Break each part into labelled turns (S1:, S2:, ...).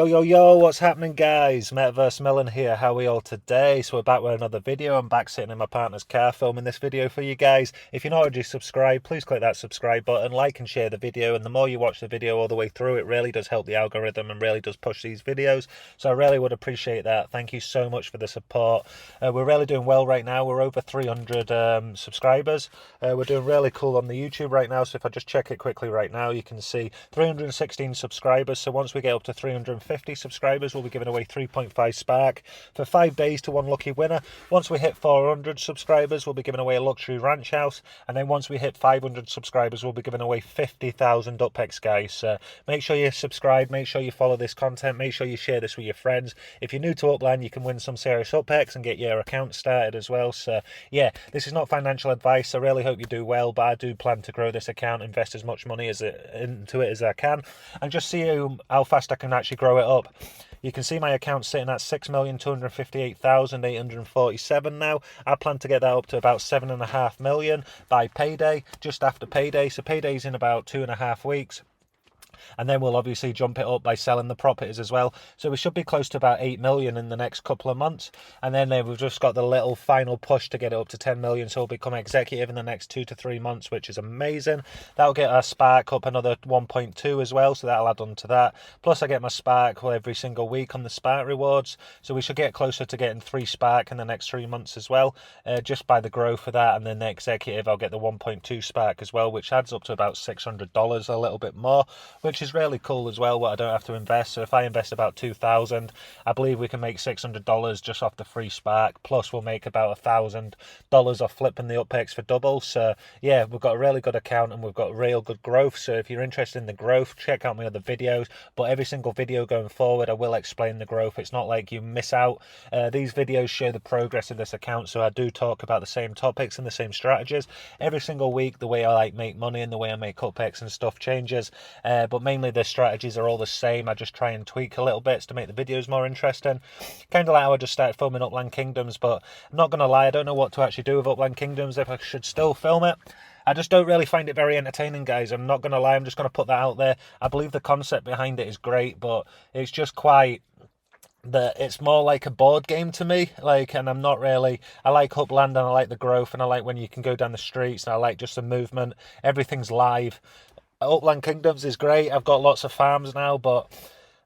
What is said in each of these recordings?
S1: Yo, what's happening, guys? Metaverse Millen here. How are we all today? So we're back with another video. I'm back sitting in my partner's car filming this video for you guys. If you're not already subscribed, please click that subscribe button, like and share the video. And the more you watch the video all the way through, it really does help the algorithm and really does push these videos. So I really would appreciate that. Thank you so much for the support. We're really doing well right now. We're over 300 subscribers. We're doing really cool on the YouTube right now. So if I just check it quickly right now, you can see 316 subscribers. So once we get up to 350 subscribers, we'll be giving away 3.5 Spark for 5 days to one lucky winner. Once we hit 400 subscribers, we'll be giving away a luxury ranch house. And then once we hit 500 subscribers, we'll be giving away 50,000 UPEX, guys. So make sure you subscribe, make sure you follow this content, make sure you share this with your friends. If you're new to Upland, you can win some serious UPEX and get your account started as well. So yeah, this is not financial advice. I really hope you do well, but I do plan to grow this account, invest as much money into it as I can, and just see how fast I can actually grow it up. You can see my account sitting at 6,258,847 now. I plan to get that up to about 7.5 million by payday, just after payday. So payday's in about 2.5 weeks. And then we'll obviously jump it up by selling the properties as well. So we should be close to about 8 million in the next couple of months. And then we've just got the little final push to get it up to 10 million. So we'll become executive in the next 2 to 3 months, which is amazing. That'll get our Spark up another 1.2 as well. So that'll add on to that. Plus I get my Spark every single week on the Spark rewards. So we should get closer to getting 3 Spark in the next 3 months as well. Just by the growth of that. And then the executive, I'll get the 1.2 Spark as well, which adds up to about $600, a little bit more, which is really cool as well, what I don't have to invest. So if I invest about 2,000, I believe we can make $600 just off the free Spark, plus we'll make about $1,000 off flipping the UPEX for double. So yeah, we've got a really good account and we've got real good growth. So if you're interested in the growth, check out my other videos. But every single video going forward, I will explain the growth. It's not like you miss out. These videos show the progress of this account, so I do talk about the same topics and the same strategies every single week. The way I make money and the way I make UPEX and stuff changes, but mainly the strategies are all the same. I just try and tweak a little bit to make the videos more interesting. Kind of like how I just started filming Upland Kingdoms, but I'm not going to lie, I don't know what to actually do with Upland Kingdoms, if I should still film it. I just don't really find it very entertaining, guys. I'm not going to lie, I'm just going to put that out there. I believe the concept behind it is great, but it's just quite that it's more like a board game to me, and I'm not really, I like Upland and I like the growth and I like when you can go down the streets and I like just the movement. Everything's live. Upland Kingdoms is great. I've got lots of farms now, but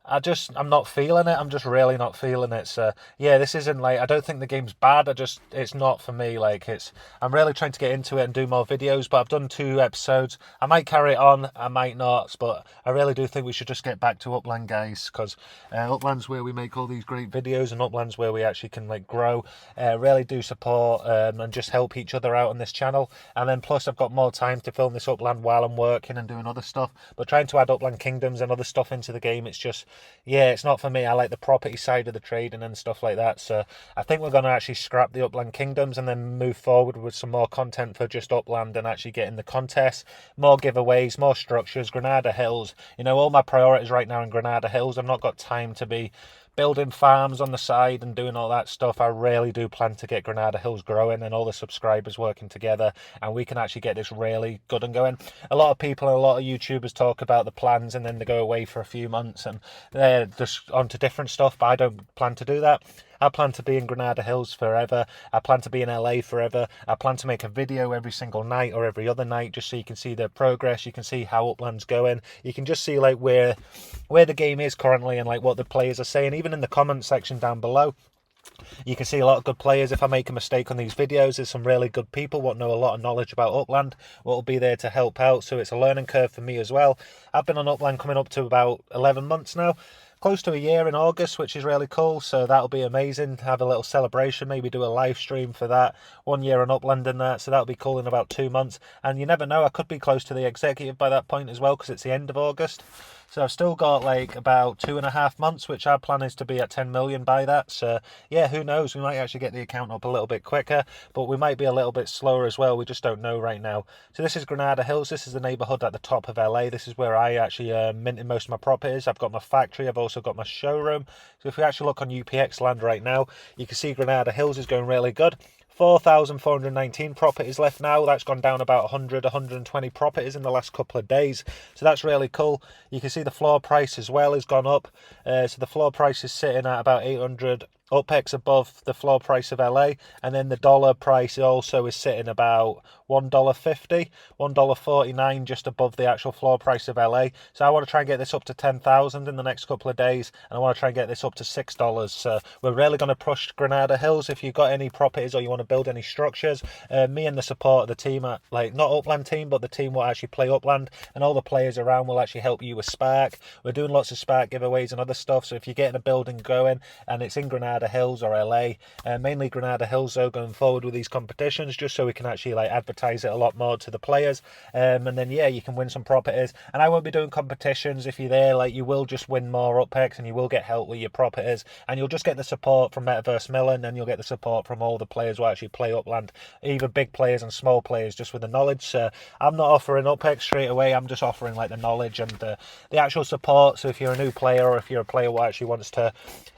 S1: I'm not feeling it. I'm just really not feeling it. So yeah, this isn't I don't think the game's bad. It's not for me. I'm really trying to get into it and do more videos, but I've done 2 episodes. I might carry it on, I might not, but I really do think we should just get back to Upland, guys, because Upland's where we make all these great videos, and Upland's where we actually can grow. Really do support and just help each other out on this channel. And then plus I've got more time to film this Upland while I'm working and doing other stuff. But trying to add Upland Kingdoms and other stuff into the game, it's just, yeah, it's not for me. I like the property side of the trading and stuff like that. So I think we're going to actually scrap the Upland Kingdoms and then move forward with some more content for just Upland and actually getting the contests, more giveaways, more structures, Granada Hills. All my priorities right now in Granada Hills. I've not got time to be building farms on the side and doing all that stuff. I really do plan to get Granada Hills growing and all the subscribers working together, and we can actually get this really good and going. A lot of people and a lot of YouTubers talk about the plans and then they go away for a few months and they're just onto different stuff, but I don't plan to do that. I plan to be in Granada Hills forever. I plan to be in LA forever. I plan to make a video every single night or every other night, just so you can see the progress. You can see how Upland's going. You can just see where the game is currently and what the players are saying. Even in the comment section down below, you can see a lot of good players. If I make a mistake on these videos, there's some really good people what know a lot of knowledge about Upland what will be there to help out. So it's a learning curve for me as well. I've been on Upland coming up to about 11 months now. Close to a year in August, which is really cool. So that'll be amazing. Have a little celebration, maybe do a live stream for that. 1 year on Upland and that. So that'll be cool in about 2 months. And you never know, I could be close to the executive by that point as well, because it's the end of August. So I've still got about 2.5 months, which our plan is to be at 10 million by that. So yeah, who knows? We might actually get the account up a little bit quicker, but we might be a little bit slower as well. We just don't know right now. So this is Granada Hills. This is the neighborhood at the top of LA. This is where I actually minted most of my properties. I've got my factory. I've also got my showroom. So if we actually look on UPX land right now, you can see Granada Hills is going really good. 4,419 properties left now. That's gone down about 100, 120 properties in the last couple of days. So that's really cool. You can see the floor price as well has gone up. So the floor price is sitting at about 800 UPEX above the floor price of LA, and then the dollar price also is sitting about $1.50, $1.49 just above the actual floor price of LA. So I want to try and get this up to 10,000 in the next couple of days, and I want to try and get this up to $6. So we're really going to push Granada Hills. If you've got any properties or you want to build any structures, me and the support of the team, like not Upland team, but the team will actually play Upland, and all the players around will actually help you with Spark. We're doing lots of Spark giveaways and other stuff. So if you're getting a building going and it's in Granada Hills or LA, mainly Granada Hills though, going forward with these competitions, just so we can actually like advertise it a lot more to the players, and then yeah, you can win some properties. And I won't be doing competitions. If you're there, like, you will just win more UPEX and you will get help with your properties, and you'll just get the support from Metaverse Millen, and you'll get the support from all the players who actually play Upland, even big players and small players, just with the knowledge. So I'm not offering UPEX straight away, I'm just offering like the knowledge and the actual support. So if you're a new player, or if you're a player who actually wants to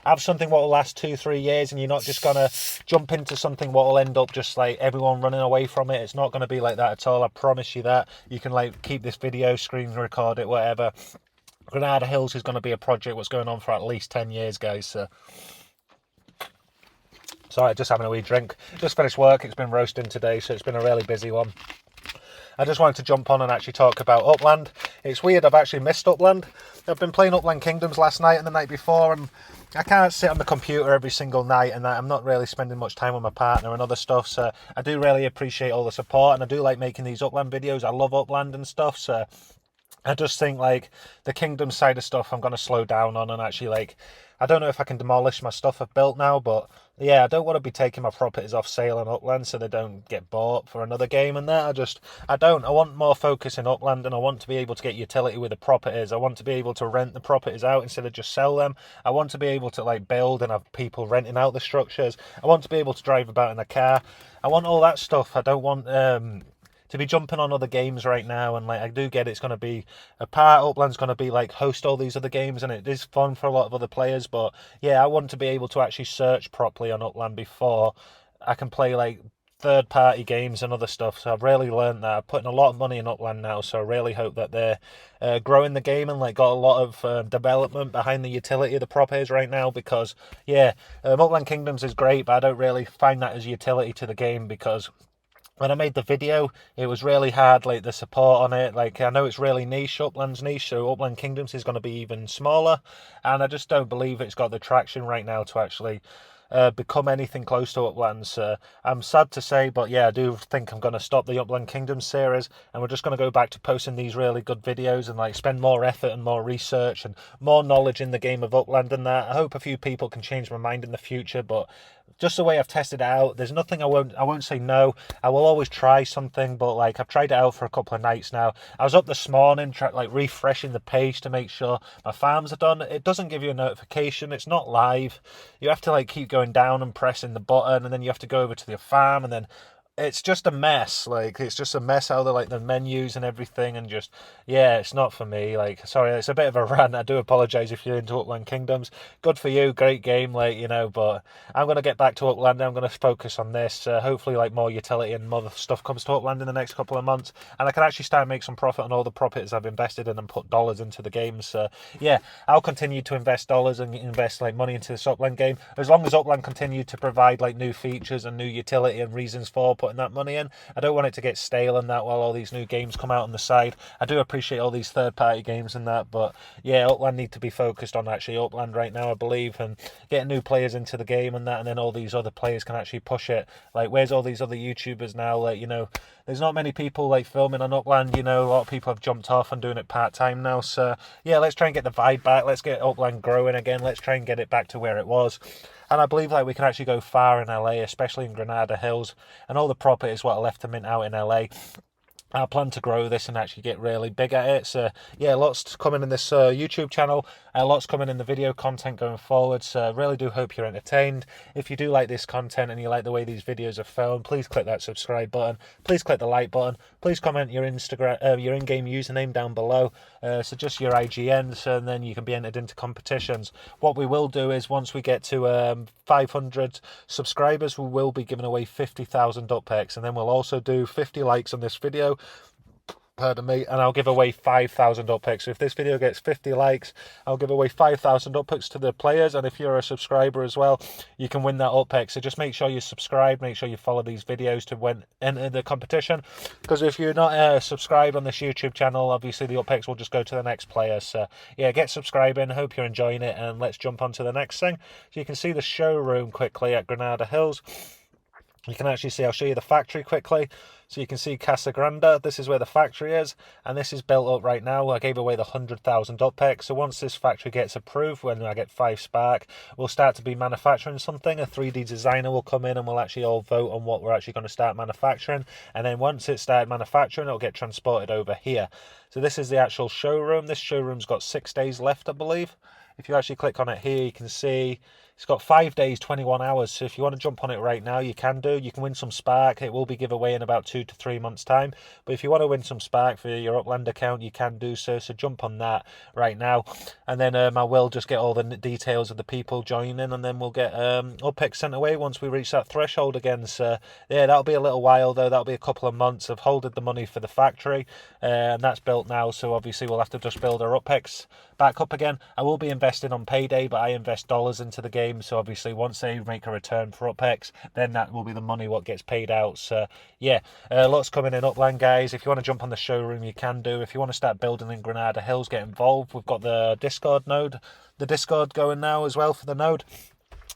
S1: have something what will last 2-3 years, and you're not just gonna jump into something what will end up just like everyone running away from it, it's not going to be like that at all. I promise you that. You can like keep this video, screen record it, whatever. Granada Hills is going to be a project what's going on for at least 10 years, guys. So sorry, just having a wee drink. Just finished work. It's been roasting today, so it's been a really busy one. I just wanted to jump on and actually talk about Upland. It's weird, I've actually missed Upland. I've been playing Upland Kingdoms last night and the night before, and I can't sit on the computer every single night, and I'm not really spending much time with my partner and other stuff. So I do really appreciate all the support, and I do like making these Upland videos. I love Upland and stuff, so I just think like the Kingdom side of stuff I'm going to slow down on, and actually like, I don't know if I can demolish my stuff I've built now, but yeah, I don't want to be taking my properties off sale on Upland so they don't get bought for another game and that. I want more focus in Upland, and I want to be able to get utility with the properties. I want to be able to rent the properties out instead of just sell them. I want to be able to like build and have people renting out the structures. I want to be able to drive about in a car. I want all that stuff. I don't want to be jumping on other games right now, and like, I do get it's going to be a part, Upland's going to be like host all these other games, and it is fun for a lot of other players. But yeah, I want to be able to actually search properly on Upland before I can play like third-party games and other stuff. So I've really learned that. I'm putting a lot of money in Upland now, so I really hope that they're growing the game and like got a lot of development behind the utility of the properties right now. Because yeah, Upland Kingdoms is great, but I don't really find that as utility to the game, because when I made the video, it was really hard, like the support on it. Like, I know it's really niche, Upland's niche, so Upland Kingdoms is going to be even smaller, and I just don't believe it's got the traction right now to actually become anything close to Upland. So I'm sad to say, but yeah, I do think I'm going to stop the Upland Kingdoms series, and we're just going to go back to posting these really good videos and like spend more effort and more research and more knowledge in the game of Upland and that. I hope a few people can change my mind in the future, but just the way I've tested it out, there's nothing I won't say no. I will always try something, but like, I've tried it out for a couple of nights now. I was up this morning like refreshing the page to make sure my farms are done. It doesn't give you a notification, it's not live. You have to like keep going down and pressing the button, and then you have to go over to the farm, and then it's just a mess. Like, it's just a mess how they're like the menus and everything, and just, yeah, it's not for me. Like, sorry, it's a bit of a rant. I do apologise if you're into Upland Kingdoms. Good for you, great game, like, you know, but I'm going to get back to Upland. I'm going to focus on this. Hopefully like more utility and more stuff comes to Upland in the next couple of months, and I can actually start make some profit on all the properties I've invested in and put dollars into the game. So yeah, I'll continue to invest dollars and invest like money into this Upland game, as long as Upland continue to provide like new features and new utility and reasons for putting that money in. I don't want it to get stale and that while all these new games come out on the side. I do appreciate all these third-party games and that, but yeah, Upland need to be focused on actually Upland right now, I believe, and getting new players into the game and that, and then all these other players can actually push it. Like, where's all these other YouTubers now? Like, you know, there's not many people like filming on Upland, you know, a lot of people have jumped off and doing it part-time now. So yeah, let's try and get the vibe back. Let's get Upland growing again. Let's try and get it back to where it was. And I believe like we can actually go far in LA, especially in Granada Hills, and all the properties what are left to mint out in LA. I plan to grow this and actually get really big at it. So yeah, lots coming in this YouTube channel, lots coming in the video content going forward. So I really do hope you're entertained. If you do like this content and you like the way these videos are filmed, please click that subscribe button. Please click the like button. Please comment your Instagram, your in-game username down below. So just your IGN, so and then you can be entered into competitions. What we will do is once we get to 500 subscribers, we will be giving away 50,000 up picks, and then we'll also do 50 likes on this video. Pardon me, and I'll give away 5,000 up picks. So if this video gets 50 likes, I'll give away 5,000 up picks to the players, and if you're a subscriber as well, you can win that up pick. So just make sure you subscribe, make sure you follow these videos to enter the competition, because if you're not subscribed on this YouTube channel, obviously the up picks will just go to the next player. So yeah, get subscribing, hope you're enjoying it, and let's jump on to the next thing. So you can see the showroom quickly at Granada Hills. You can actually see, I'll show you the factory quickly. So you can see Casa Grande, this is where the factory is, and this is built up right now. I gave away the 100,000 up picks. So once this factory gets approved, when I get 5 spark, we'll start to be manufacturing something. A 3D designer will come in and we'll actually all vote on what we're actually going to start manufacturing. And then once it's started manufacturing, it'll get transported over here. So this is the actual showroom. This showroom's got 6 days left, I believe. If you actually click on it here, you can see it's got 5 days, 21 hours. So if you want to jump on it right now, you can do. You can win some Spark. It will be giveaway in about 2 to 3 months' time. But if you want to win some Spark for your Upland account, you can do so. So jump on that right now. And then I will just get all the details of the people joining, and then we'll get up picks sent away once we reach that threshold again. So yeah, that'll be a little while though. That'll be a couple of months. I've holded the money for the factory, and that's built now. So obviously we'll have to just build our up picks back up again. I will be investing on payday, but I invest dollars into the game. So obviously once they make a return for up picks, then that will be the money what gets paid out. So yeah, lots coming in Upland, guys. If you want to jump on the showroom, you can do. If you want to start building in Granada Hills, get involved. We've got the Discord node, the Discord going now as well for the node.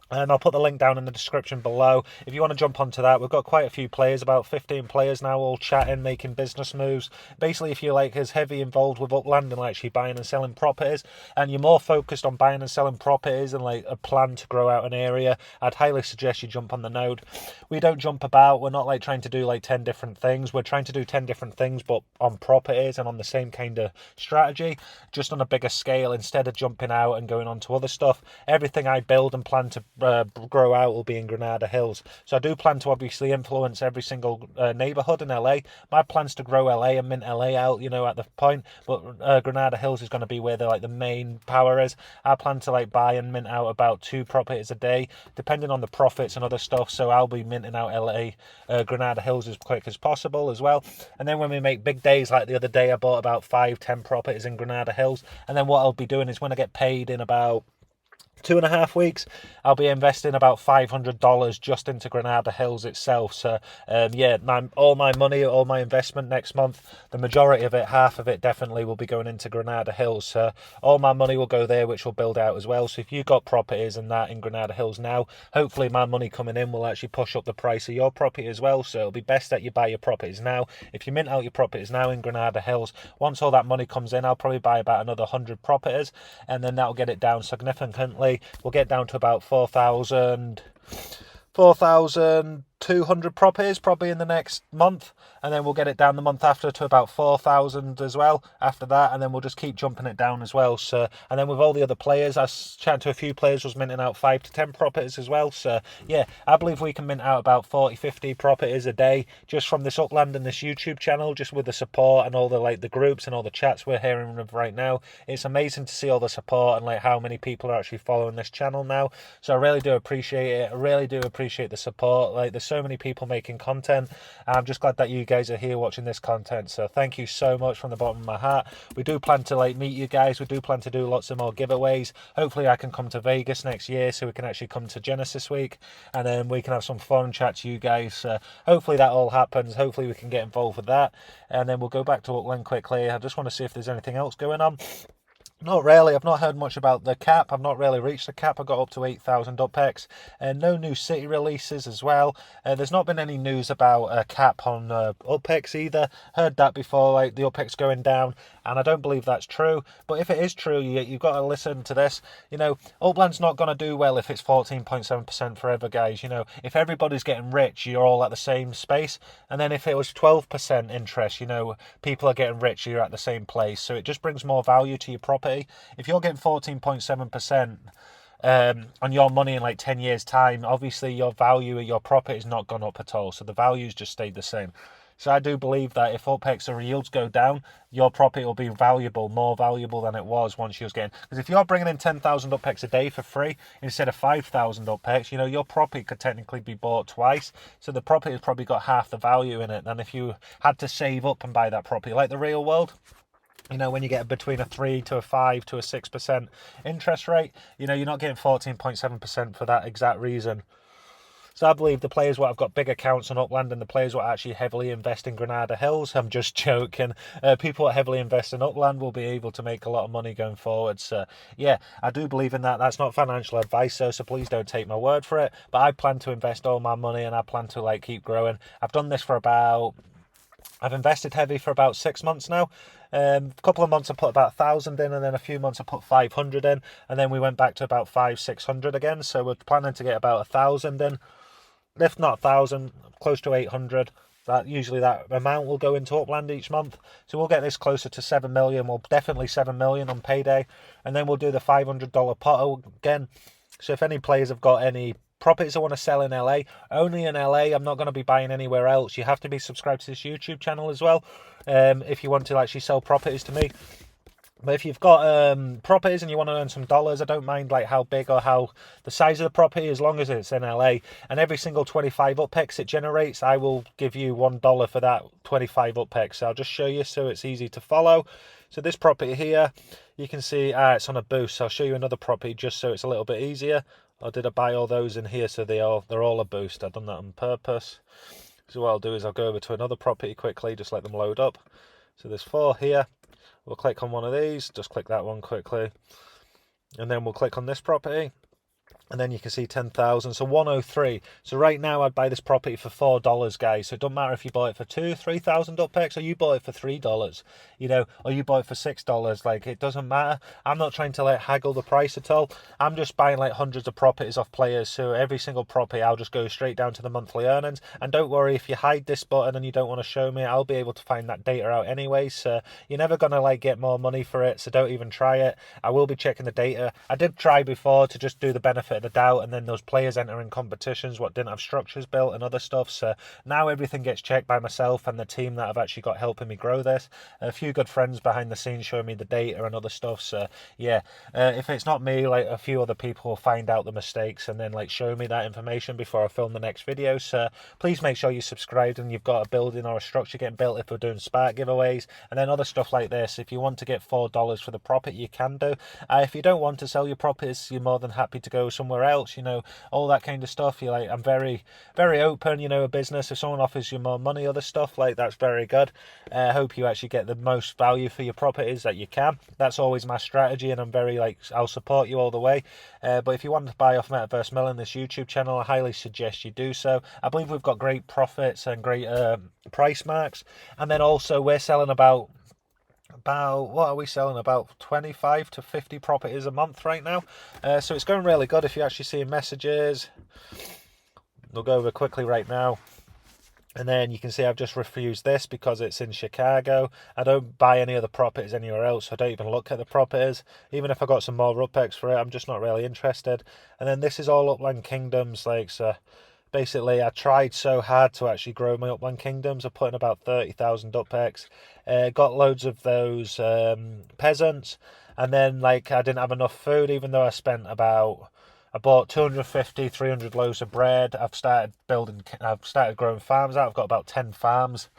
S1: And I'll put the link down in the description below. If you want to jump onto that, we've got quite a few players, about 15 players now, all chatting, making business moves. Basically, if you're like as heavy involved with Upland and like actually buying and selling properties, and you're more focused on buying and selling properties and like a plan to grow out an area, I'd highly suggest you jump on the node. We don't jump about. We're not like trying to do like 10 different things. We're trying to do 10 different things, but on properties and on the same kind of strategy, just on a bigger scale, instead of jumping out and going on to other stuff. Everything I build and plan to grow out will be in Granada Hills. So I do plan to obviously influence every single neighbourhood in LA. My plan's to grow LA and mint LA out, you know, at the point, but Granada Hills is going to be where the main power is. I plan to like buy and mint out about 2 properties a day, depending on the profits and other stuff. So I'll be minting out Granada Hills as quick as possible as well. And then when we make big days, like the other day, I bought about 5-10 properties in Granada Hills. And then what I'll be doing is when I get paid in about 2.5 weeks, I'll be investing about $500 just into Granada Hills itself. So yeah, all my money, all my investment next month, the majority of it, half of it definitely will be going into Granada Hills. So all my money will go there, which will build out as well. So if you've got properties and that in Granada Hills now, hopefully my money coming in will actually push up the price of your property as well. So it'll be best that you buy your properties now. If you mint out your properties now in Granada Hills, once all that money comes in, I'll probably buy about another 100 properties, and then that'll get it down significantly. We'll get down to about 4,200 properties probably in the next month, and then we'll get it down the month after to about 4,000 as well after that, and then we'll just keep jumping it down as well. So, and then with all the other players, I was chatting to a few players, was minting out 5 to 10 properties as well. So yeah, I believe we can mint out about 40-50 properties a day just from this Upland and this YouTube channel, just with the support and all the the groups and all the chats we're hearing of right now. It's amazing to see all the support and like how many people are actually following this channel now. So I really do appreciate it. I really do appreciate the support. Like, there's so many people making content. I'm just glad that you guys are here watching this content. So thank you so much from the bottom of my heart. We do plan to meet you guys. We do plan to do lots of more giveaways. Hopefully I can come to Vegas next year so we can actually come to Genesis Week, and then we can have some fun, chat to you guys. Hopefully that all happens. Hopefully we can get involved with that, and then we'll go back to Upland quickly. I just want to see if there's anything else going on. Not really. I've not heard much about the cap. I've not really reached the cap. I got up to 8,000 up picks. No new city releases as well. There's not been any news about a cap on up picks either. Heard that before, like the up picks going down. and I don't believe that's true. But if it is true, you've got to listen to this. You know, Upland's not going to do well if it's 14.7% forever, guys. You know, if everybody's getting rich, you're all at the same space. And then if it was 12% interest, you know, people are getting rich, you're at the same place. So it just brings more value to your property. If you're getting 14.7%, on your money in like 10 years time, obviously your value of your property has not gone up at all, so the value's just stayed the same. So I do believe that if UPEX or yields go down, your property will be valuable, more valuable than it was once you was getting. Because if you're bringing in 10,000 UPEX a day for free instead of 5,000 UPEX, you know, your property could technically be bought twice. So the property has probably got half the value in it than if you had to save up and buy that property, like the real world. You know, when you get between a 3 to a 5 to a 6% interest rate, you know, you're not getting 14.7% for that exact reason. So I believe the players what have got big accounts on Upland and the players what actually heavily invest in Granada Hills, I'm just joking. People that heavily invest in Upland will be able to make a lot of money going forward. So yeah, I do believe in that. That's not financial advice, so please don't take my word for it. But I plan to invest all my money and I plan to like keep growing. I've done this for I've invested heavy for about 6 months now. A couple of months I put about 1,000 in, and then a few months I put 500 in, and then we went back to about 500-600 again. So we're planning to get about 1,000 in, if not 1,000, close to 800. Usually that amount will go into Upland each month. So we'll get this closer to 7 million. Well, definitely 7 million on payday, and then we'll do the $500 pot again. So if any players have got any properties I want to sell in LA, only in LA. I'm not going to be buying anywhere else. You have to be subscribed to this YouTube channel as well, if you want to actually sell properties to me. But if you've got properties and you want to earn some dollars, I don't mind like how big or how the size of the property, as long as it's in LA. And every single 25 UPEX it generates, I will give you $1 for that 25 UPEX. So I'll just show you so it's easy to follow. So this property here, you can see it's on a boost. So I'll show you another property just so it's a little bit easier. Or did I buy all those in here so they're all a boost? I've done that on purpose. So what I'll do is I'll go over to another property quickly, just let them load up. So there's 4 here. We'll click on one of these, just click that one quickly. And then we'll click on this property. And then you can see 10,000, so 103. So right now I'd buy this property for $4, guys. So it doesn't matter if you bought it for 2,000-3,000 UPEX, or you bought it for $3, you know, or you bought it for $6. Like, it doesn't matter. I'm not trying to like haggle the price at all. I'm just buying like hundreds of properties off players. So every single property, I'll just go straight down to the monthly earnings. And don't worry, if you hide this button and you don't want to show me, I'll be able to find that data out anyway. So you're never gonna like get more money for it. So don't even try it. I will be checking the data. I did try before to just do the benefit of the doubt, and then those players entering competitions what didn't have structures built and other stuff. So now everything gets checked by myself and the team that have actually got helping me grow this. A few good friends behind the scenes showing me the data and other stuff. So yeah, if it's not me, like a few other people will find out the mistakes and then like show me that information before I film the next video. So please make sure you're subscribed and you've got a building or a structure getting built if we're doing spark giveaways, and then other stuff like this. If you want to get $4 for the property, you can do. If you don't want to sell your properties, you're more than happy to go somewhere else, you know, all that kind of stuff. You're like, I'm very, very open, you know, a business. If someone offers you more money, other stuff, like that's very good. I hope you actually get the most value for your properties that you can. That's always my strategy, and I'm very like, I'll support you all the way. But if you want to buy off Metaverse Mill in this YouTube channel, I highly suggest you do so. I believe we've got great profits and great price marks, and then also we're selling about what are we selling, about 25 to 50 properties a month right now. So it's going really good. If you actually see messages, we'll go over quickly right now. And then you can see I've just refused this because it's in Chicago. I don't buy any other properties anywhere else. I don't even look at the properties. Even if I got some more UPEX for it, I'm just not really interested. And then this is all Upland Kingdoms. Like, so basically I tried so hard to actually grow my Upland Kingdoms. I put in about 30,000 UPEX. Got loads of those peasants. And then like I didn't have enough food, even though I bought 250, 300 loaves of bread. I've started growing farms out. I've got about 10 farms.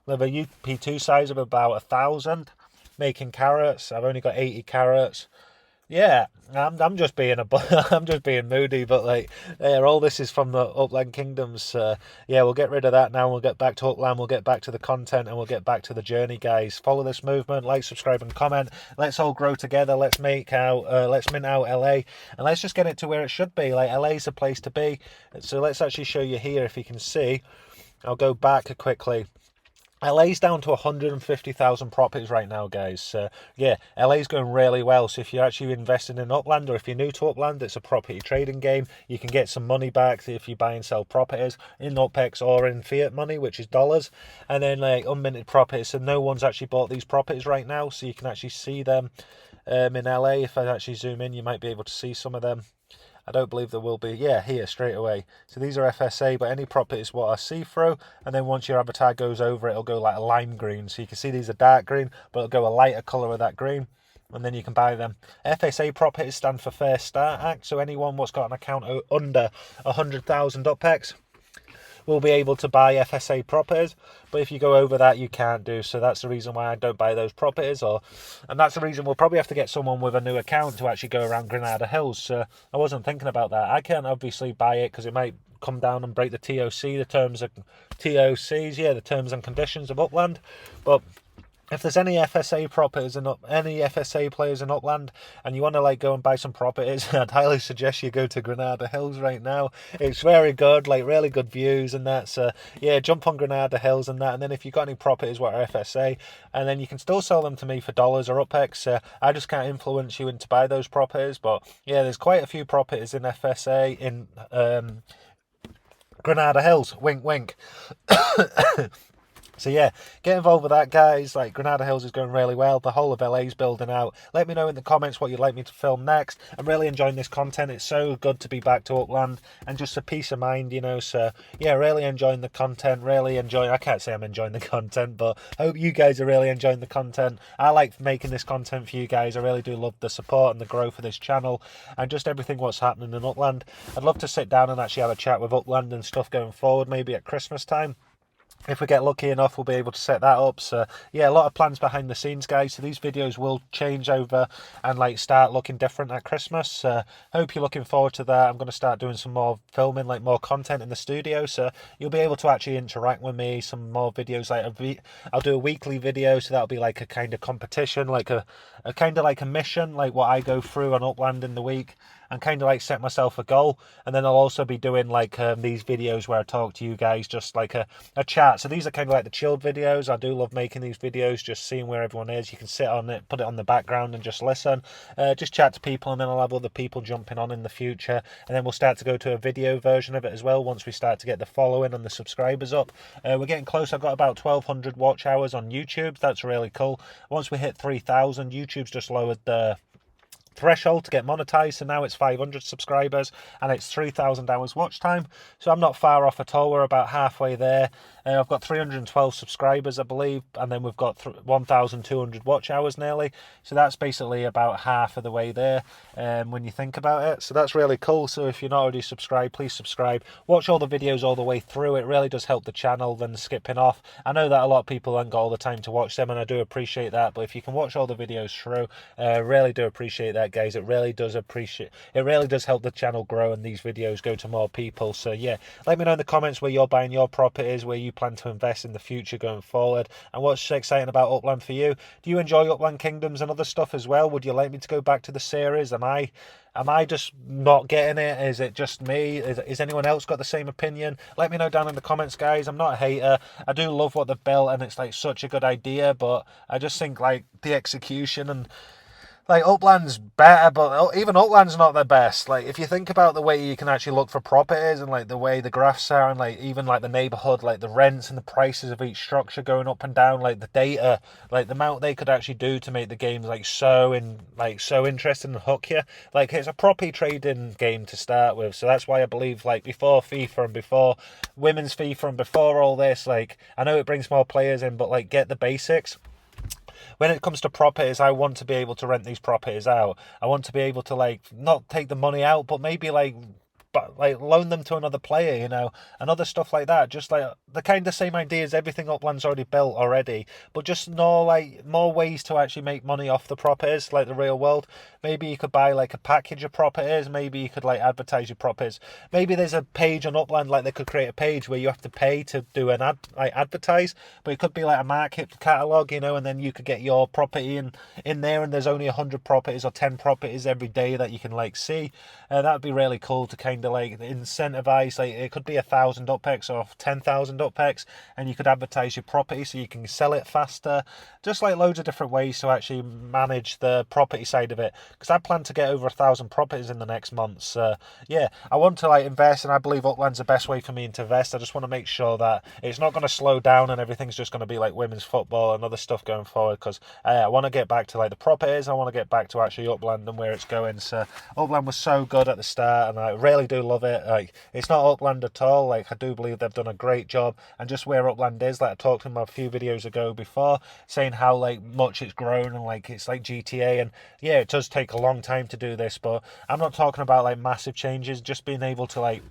S1: I have a UP2 size of about 1,000. Making carrots. I've only got 80 carrots. Yeah, I'm just being I'm just being moody, but like, yeah, all this is from the Upland Kingdoms. Yeah, we'll get rid of that now. We'll get back to Upland. We'll get back to the content, and we'll get back to the journey, guys. Follow this movement, like, subscribe, and comment. Let's all grow together. Let's mint out LA, and let's just get it to where it should be. Like, LA's a place to be. So let's actually show you here if you can see. I'll go back quickly. LA's down to 150,000 properties right now, guys. So yeah, LA's going really well. So if you're actually investing in Upland, or if you're new to Upland, it's a property trading game. You can get some money back if you buy and sell properties in UPEX or in fiat money, which is dollars, and then like unminted properties. So no one's actually bought these properties right now, so you can actually see them in LA. If I actually zoom in, you might be able to see some of them. I don't believe there will be. Yeah, here straight away. So these are FSA, but any properties what are see-through, and then once your avatar goes over it, it'll go like a lime green. So you can see these are dark green, but it'll go a lighter colour of that green, and then you can buy them. FSA properties stand for Fair Start Act, so anyone what's got an account under 100,000 UPEX will be able to buy FSA properties, but if you go over that, you can't do. So that's the reason why I don't buy those properties, and that's the reason we'll probably have to get someone with a new account to actually go around Granada Hills. So I wasn't thinking about that. I can't obviously buy it because it might come down and break the TOC, the terms and conditions of Upland. But if there's any FSA properties and any FSA players in Upland, and you want to like go and buy some properties, I'd highly suggest you go to Granada Hills right now. It's very good, like really good views and that. So yeah, jump on Granada Hills and that. And then if you've got any properties what are FSA, and then you can still sell them to me for dollars or UPEX. I just can't influence you into buy those properties. But yeah, there's quite a few properties in FSA in Granada Hills. Wink, wink. So yeah, get involved with that, guys. Like, Granada Hills is going really well. The whole of LA's building out. Let me know in the comments what you'd like me to film next. I'm really enjoying this content. It's so good to be back to Upland and just a peace of mind, you know. So yeah, really enjoying the content. I can't say I'm enjoying the content, but I hope you guys are really enjoying the content. I like making this content for you guys. I really do love the support and the growth of this channel and just everything what's happening in Upland. I'd love to sit down and actually have a chat with Upland and stuff going forward, maybe at Christmas time. If we get lucky enough, we'll be able to set that up. So yeah, a lot of plans behind the scenes, guys. So these videos will change over and like start looking different at Christmas. Hope you're looking forward to that. I'm going to start doing some more filming, like more content in the studio. So you'll be able to actually interact with me. Some more videos, like I'll do a weekly video. So that'll be like a kind of competition, like a kind of like a mission, like what I go through on Upland in the week, and kind of like set myself a goal. And then I'll also be doing like these videos where I talk to you guys, just like a chat. So these are kind of like the chilled videos. I do love making these videos, just seeing where everyone is. You can sit on it, put it on the background and just listen, just chat to people, and then I'll have other people jumping on in the future. And then we'll start to go to a video version of it as well once we start to get the following and the subscribers up. We're getting close. I've got about 1,200 watch hours on YouTube. That's really cool. Once we hit 3,000, YouTube's just lowered the threshold to get monetized, so now it's 500 subscribers and it's 3,000 hours watch time. So I'm not far off at all. We're about halfway there. I've got 312 subscribers, I believe, and then we've got 1,200 watch hours nearly. So that's basically about half of the way there when you think about it. So that's really cool. So if you're not already subscribed, please subscribe. Watch all the videos all the way through. It really does help the channel than skipping off. I know that a lot of people haven't got all the time to watch them, and I do appreciate that. But if you can watch all the videos through, really do appreciate that, guys. It really does help the channel grow and these videos go to more people. So yeah, let me know in the comments where you're buying your properties, where you plan to invest in the future going forward, and what's exciting about Upland for you. Do you enjoy Upland Kingdoms and other stuff as well? Would you like me to go back to the series? Am I just not getting it? Is it just me? Is anyone else got the same opinion? Let me know down in the comments, guys. I'm not a hater. I do love what they've built and it's like such a good idea, but I just think like the execution and like Upland's better, but even Upland's not the best. Like if you think about the way you can actually look for properties and like the way the graphs are, and like even like the neighborhood, like the rents and the prices of each structure going up and down, like the data, like the amount they could actually do to make the games like so interesting and hook you. Like it's a property trading game to start with, so that's why I believe like before FIFA and before women's FIFA and before all this, like I know it brings more players in, but like get the basics. When it comes to properties, I want to be able to rent these properties out. I want to be able to like not take the money out, but maybe like loan them to another player, you know, and other stuff like that. Just like the kind of same idea as everything Upland's already built already, but just more ways to actually make money off the properties, like the real world. Maybe you could buy like a package of properties. Maybe you could like advertise your properties. Maybe there's a page on Upland, like they could create a page where you have to pay to do an advertise, but it could be like a market catalogue, you know, and then you could get your property in there, and there's only 100 properties or 10 properties every day that you can like see. That would be really cool to kind kind of like incentivize, like it could be 1,000 UPEX or 10,000 UPEX, and you could advertise your property so you can sell it faster. Just like loads of different ways to actually manage the property side of it, because I plan to get over 1,000 properties in the next month. So yeah, I want to like invest, and I believe Upland's the best way for me to invest. I just want to make sure that it's not going to slow down and everything's just going to be like women's football and other stuff going forward, because I want to get back to like the properties. I want to get back to actually Upland and where it's going. So Upland was so good at the start, and I really do love it. Like, it's not Upland at all. Like, I do believe they've done a great job, and just where Upland is, like I talked in my few videos ago before, saying how like much it's grown, and like it's like GTA, and yeah, it does take a long time to do this, but I'm not talking about like massive changes, just being able to like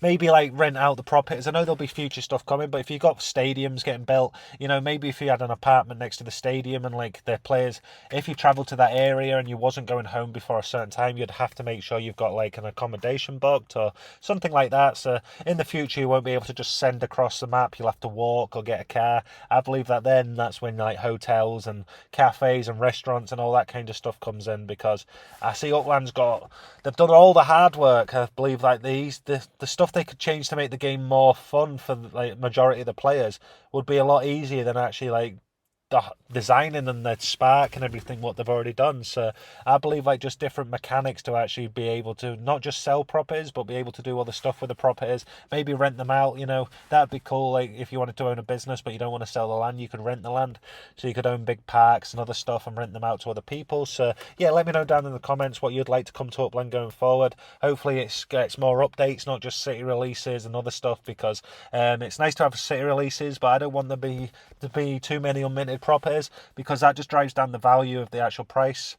S1: maybe like rent out the properties. I know there'll be future stuff coming, but if you've got stadiums getting built, you know, maybe if you had an apartment next to the stadium and like the players, if you travelled to that area and you wasn't going home before a certain time, you'd have to make sure you've got like an accommodation booked or something like that. So in the future, you won't be able to just send across the map. You'll have to walk or get a car. I believe that then that's when like hotels and cafes and restaurants and all that kind of stuff comes in, because I see Upland's they've done all the hard work. I believe like the stuff they could change to make the game more fun for like majority of the players would be a lot easier than actually like the designing and the spark and everything what they've already done. So I believe like just different mechanics to actually be able to not just sell properties but be able to do all the stuff with the properties, maybe rent them out. You know, that'd be cool. Like if you wanted to own a business but you don't want to sell the land, you could rent the land, so you could own big parks and other stuff and rent them out to other people. So yeah, let me know down in the comments what you'd like to come to Upland going forward. Hopefully it gets more updates, not just city releases and other stuff, because it's nice to have city releases, but I don't want there to be too many unminted properties, because that just drives down the value of the actual price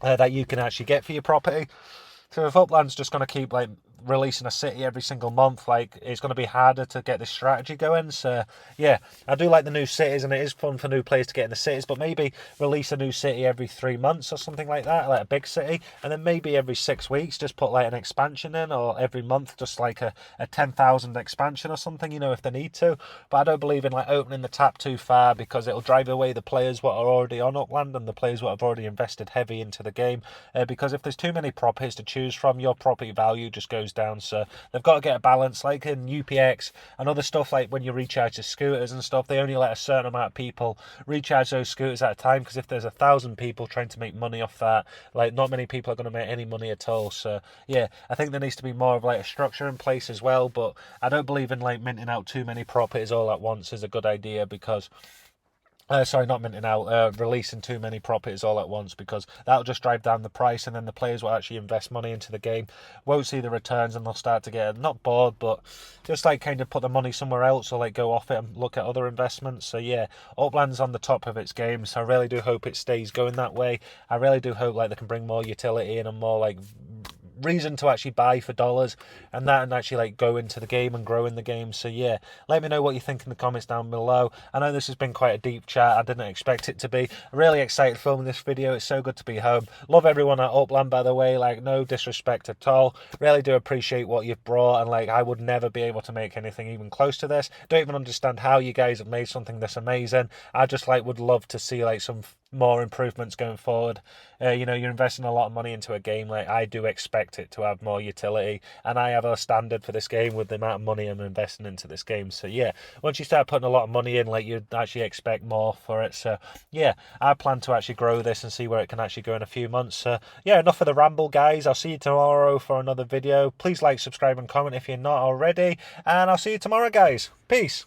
S1: that you can actually get for your property. So if Upland's just going to keep like releasing a city every single month, like it's going to be harder to get this strategy going. So yeah, I do like the new cities, and it is fun for new players to get in the cities, but maybe release a new city every 3 months or something like that, like a big city, and then maybe every 6 weeks just put like an expansion in, or every month just like a 10,000 expansion or something, you know, if they need to. But I don't believe in like opening the tap too far, because it'll drive away the players what are already on Upland and the players what have already invested heavy into the game, because if there's too many properties to choose from, your property value just goes down. So they've got to get a balance, like in UPX and other stuff. Like when you recharge the scooters and stuff, they only let a certain amount of people recharge those scooters at a time, because if there's 1,000 people trying to make money off that, like not many people are going to make any money at all. So yeah, I think there needs to be more of like a structure in place as well, but I don't believe in like minting out too many properties all at once is a good idea, because not minting out, releasing too many properties all at once, because that'll just drive down the price, and then the players will actually invest money into the game, won't see the returns, and they'll start to get not bored, but just like kind of put the money somewhere else, or like go off it and look at other investments. So yeah, Upland's on the top of its game, so I really do hope it stays going that way. I really do hope like they can bring more utility in and more like reason to actually buy for dollars and that, and actually like go into the game and grow in the game. So yeah, let me know what you think in the comments down below. I know this has been quite a deep chat. I didn't expect it to be. Really excited filming this video. It's so good to be home. Love everyone at Upland, by the way, like no disrespect at all. Really do appreciate what you've brought, and like I would never be able to make anything even close to this. Don't even understand how you guys have made something this amazing. I just like would love to see like some more improvements going forward. You know, you're investing a lot of money into a game, like I do expect it to have more utility, and I have a standard for this game with the amount of money I'm investing into this game. So yeah, once you start putting a lot of money in, like you'd actually expect more for it. So yeah, I plan to actually grow this and see where it can actually go in a few months. So yeah, enough of the ramble, guys. I'll see you tomorrow for another video. Please like, subscribe and comment if you're not already, and I'll see you tomorrow, guys. Peace.